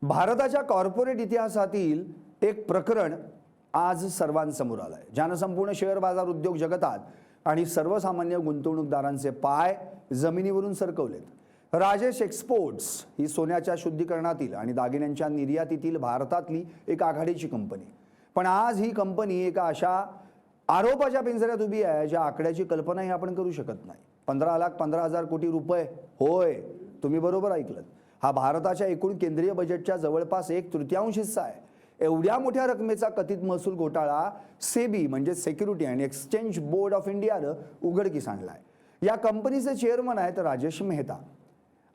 भारताच्या कॉर्पोरेट इतिहासातील एक प्रकरण आज सर्वांसमोर आलं आहे, ज्यानं संपूर्ण शेअर बाजार उद्योग जगतात आणि सर्वसामान्य गुंतवणूकदारांचे पाय जमिनीवरून सरकवलेत। राजेश एक्सपोर्ट्स ही सोन्याच्या शुद्धीकरणातील आणि दागिन्यांच्या निर्यातीतील भारतातली एक आघाडीची कंपनी, पण आज ही कंपनी एका अशा आरोपाच्या पिंजऱ्यात उभी आहे ज्या आकड्याची कल्पनाही आपण करू शकत नाही। 15,15,000 कोटी रुपये। होय, तुम्ही बरोबर ऐकलत। हा भारताच्या एकूण केंद्रीय बजेटच्या जवळपास 1/3 हिस्सा आहे। एवढ्या मोठ्या रकमेचा कथित महसूल घोटाळा सेबी म्हणजे security and exchange board of इंडियानं उघडकीस आणलाय। या कंपनीचे चेअरमन आहेत राजेश मेहता।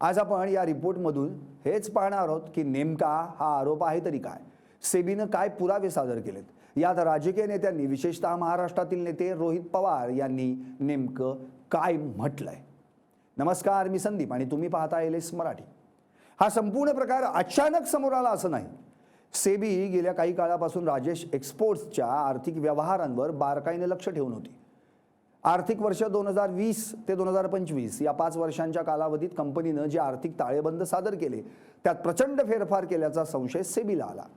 आज आपण या रिपोर्टमधून हेच पाहणार आहोत की नेमका हा आरोप आहे तरी काय, सेबीनं काय पुरावे सादर केलेत, यात राजकीय नेत्यांनी विशेषतः महाराष्ट्रातील नेते रोहित पवार यांनी नेमकं काय म्हटलंय। नमस्कार, मी संदीप आणि तुम्ही पाहता LS मराठी। हा संपूर्ण प्रकार अचानक समोर आला असं नाही। सेबी गेल्या काही काळापासून राजेश एक्सपोर्ट्सच्या आर्थिक व्यवहारांवर बारकाईने लक्ष ठेवून होती। आर्थिक वर्ष 2020 ते 2025 या 5 वर्षांच्या कालावधीत कंपनीनं जे आर्थिक ताळेबंद सादर केले त्यात प्रचंड फेरफार केल्याचा संशय सेबीला आला।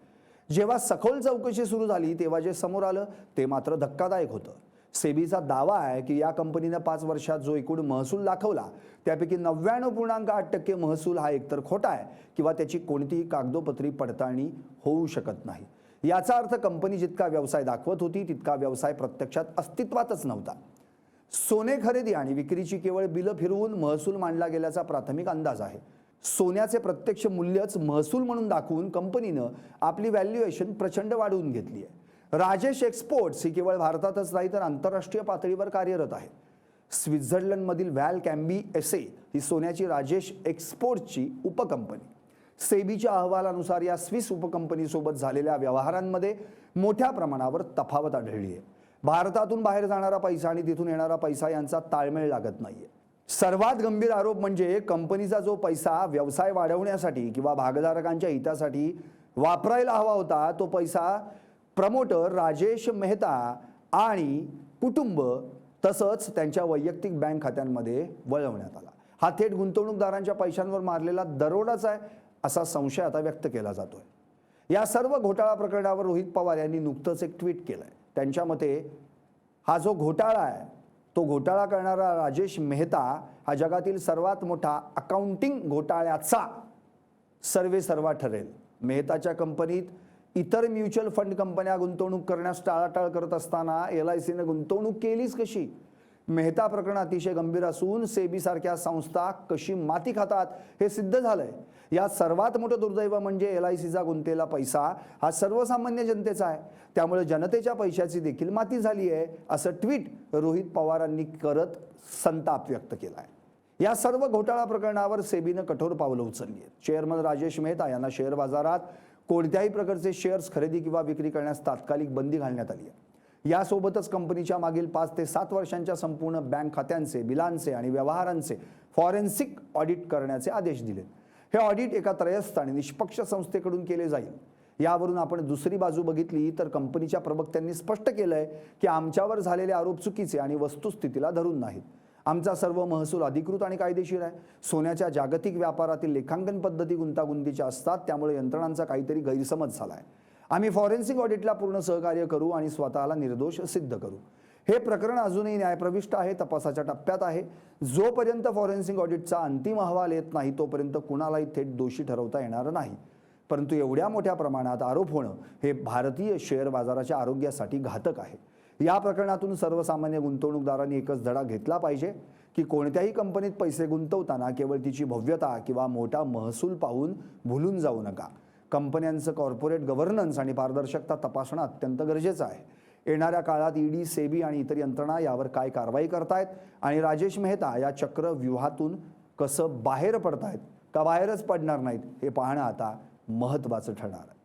जेव्हा सखोल चौकशी सुरू झाली तेव्हा जे समोर आलं ते मात्र धक्कादायक होतं। सेबीचा दावा आहे की या कंपनीने 5 वर्षात जो एकूण महसूल दाखवला त्यापैकी 99.8% महसूल हा एकतर खोटा आहे किंवा त्याची कोणतीही कागदोपत्री पडताळणी होऊ शकत नाही। याचा अर्थ कंपनी जितका व्यवसाय दाखवत होती तितका व्यवसाय प्रत्यक्षात अस्तित्वातच नव्हता। सोने खरेदी आणि विक्रीची केवळ बिलं फिरवून महसूल मांडला गेल्याचा प्राथमिक अंदाज आहे। सोन्याचे प्रत्यक्ष मूल्यच महसूल म्हणून दाखवून कंपनीनं आपली व्हॅल्युएशन प्रचंड वाढवून घेतली आहे। राजेश एक्सपोर्ट्स ही केवळ भारतातच नाही तर आंतरराष्ट्रीय पातळीवर कार्यरत आहे। स्वित्झर्लंडमधील व्हॅल कॅम्बी SA ही सोन्याची राजेश एक्सपोर्ट्सची उपकंपनी। सेबीच्या अहवालानुसार या स्विस उपकंपनीसोबत झालेल्या व्यवहारांमध्ये मोठ्या प्रमाणावर तफावत आढळली आहे। भारतातून बाहेर जाणारा पैसा आणि तिथून येणारा पैसा यांचा ताळमेळ लागत नाहीये। सर्वात गंभीर आरोप म्हणजे कंपनीचा जो पैसा व्यवसाय वाढवण्यासाठी किंवा भागधारकांच्या हितासाठी वापरायला हवा होता तो पैसा प्रमोटर राजेश मेहता आणि कुटुंब तसंच त्यांच्या वैयक्तिक बँक खात्यांमध्ये वळवण्यात आला। हा थेट गुंतवणूकदारांच्या पैशांवर मारलेला दरोडाच आहे असा संशय आता व्यक्त केला जातोय। या सर्व घोटाळा प्रकरणावर रोहित पवार यांनी नुकतंच एक ट्विट केलंय। त्यांच्या मते हा जो घोटाळा आहे तो घोटाळा करणारा राजेश मेहता हा जगातील सर्वात मोठा अकाउंटिंग घोटाळ्याचा सर्वेसर्वा ठरेल। मेहताच्या कंपनीत इतर म्युच्युअल फंड कंपन्या गुंतवणूक करण्यास टाळाटाळ करत असताना LICने गुंतवणूक केलीच कशी? मेहता प्रकरण अतिशय गंभीर असून सेबी सारख्या संस्था कशी माती खातात हे सिद्ध झालंय। यात सर्वात मोठं दुर्दैव म्हणजे LICचा गुंतलेला पैसा हा सर्वसामान्य जनतेचा आहे, त्यामुळे जनतेच्या पैशाची देखील माती झाली आहे असं ट्विट रोहित पवारांनी करत संताप व्यक्त केलाय। या सर्व घोटाळा प्रकरणावर सेबीनं कठोर पावलं उचलली आहेत। चेअरमन राजेश मेहता यांना शेअर बाजारात कोणत्याही प्रकारचे शेअर्स खरेदी किंवा विक्री करण्यास तात्कालिक बंदी घालण्यात आली आहे। यासोबतच कंपनीच्या मागील 5 ते 7 वर्षांच्या संपूर्ण बँक खात्यांचे, बिलांचे आणि व्यवहारांचे फॉरेन्सिक ऑडिट करण्याचे आदेश दिले। हे ऑडिट एका त्रयस्थ आणि निष्पक्ष संस्थेकडून केले जाईल। यावरून आपण दुसरी बाजू बघितली तर कंपनीच्या प्रवक्त्यांनी स्पष्ट केलंय की आमच्यावर झालेले आरोप चुकीचे आणि वस्तुस्थितीला धरून नाहीत। आमचा सर्व महसूल अधिकृत आणि कायदेशीर आहे। सोन्याच्या जागतिक व्यापारातील लेखांकन पद्धती गुंतागुंतीच्या असतात, त्यामुळे यंत्रणांचा काहीतरी गैरसमज झालाय। आम्ही फॉरेन्सिक ऑडिटला पूर्ण सहकार्य करू आणि स्वतःला निर्दोष सिद्ध करू। हे प्रकरण अजूनही न्यायप्रविष्ट आहे, तपासाच्या टप्प्यात आहे। जोपर्यंत फॉरेन्सिक ऑडिटचा अंतिम अहवाल येत नाही तोपर्यंत कुणालाही थेट दोषी ठरवता येणार नाही। परंतु एवढ्या मोठ्या प्रमाणात आरोप होणं हे भारतीय शेअर बाजाराच्या आरोग्यासाठी घातक आहे। या प्रकरणातून सर्वसामान्य गुंतवणूकदारांनी एकच धडा घेतला पाहिजे की कोणत्याही कंपनीत पैसे गुंतवताना केवळ तिची भव्यता किंवा मोठा महसूल पाहून भुलून जाऊ नका। कंपन्यांचं कॉर्पोरेट गव्हर्नन्स आणि पारदर्शकता तपासणं अत्यंत गरजेचं आहे। येणाऱ्या काळात ED, सेबी आणि इतर यंत्रणा यावर काय कारवाई करतायत आणि राजेश मेहता या चक्रव्यूहातून कसं बाहेर पडतायत का बाहेरच पडणार नाहीत हे पाहणं आता महत्त्वाचं ठरणार आहे।